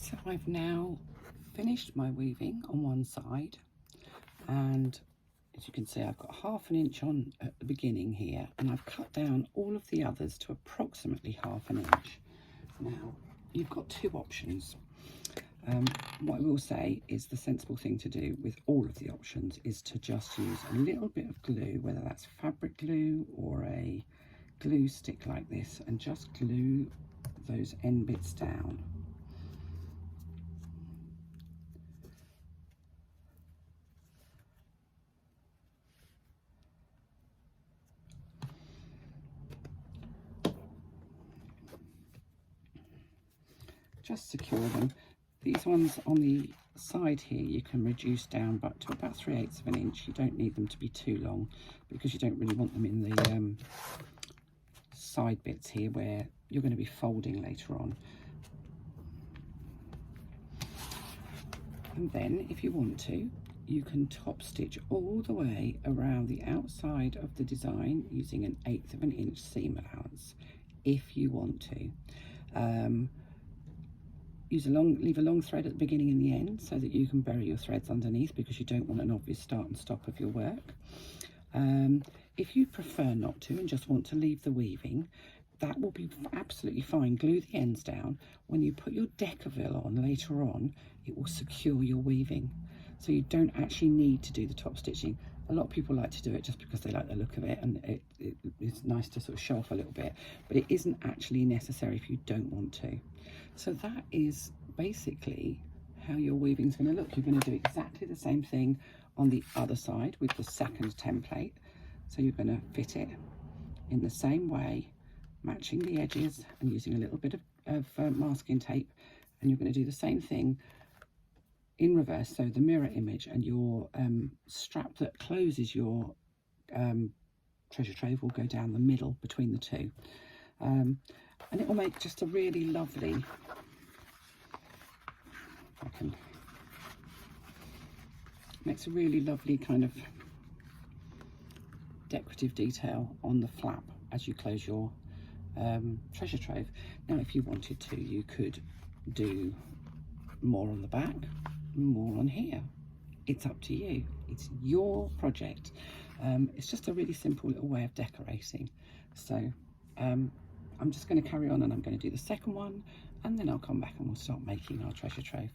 So I've now finished my weaving on one side, and as you can see I've got 1/2 inch on at the beginning here, and I've cut down all of the others to approximately 1/2 inch. Now you've got two options. What I will say is the sensible thing to do with all of the options is to just use a little bit of glue, whether that's fabric glue or a glue stick like this, and just glue those end bits down. Just secure them. These ones on the side here you can reduce down but to about 3/8 of an inch. You don't need them to be too long because you don't really want them in the side bits here where you're going to be folding later on. And then if you want to, you can top stitch all the way around the outside of the design using 1/8 of an inch seam allowance if you want to. Leave a long thread at the beginning and the end so that you can bury your threads underneath, because you don't want an obvious start and stop of your work. If you prefer not to and just want to leave the weaving, that will be absolutely fine. Glue the ends down. When you put your decaville on later on, it will secure your weaving, so you don't actually need to do the top stitching. A lot of people like to do it just because they like the look of it, and it's nice to sort of show off a little bit, but it isn't actually necessary if you don't want to. So that is basically how your weaving is going to look. You're going to do exactly the same thing on the other side with the second template. So you're going to fit it in the same way, matching the edges and using a little bit of masking tape, and you're going to do the same thing in reverse, so the mirror image, and your strap that closes your treasure trove will go down the middle between the two, and it will make just a really lovely, makes a really lovely kind of decorative detail on the flap as you close your treasure trove. Now if you wanted to, you could do more on the back, more on here. It's up to you. It's your project. It's just a really simple little way of decorating. So I'm just going to carry on, and I'm going to do the second one, and then I'll come back and we'll start making our treasure trove.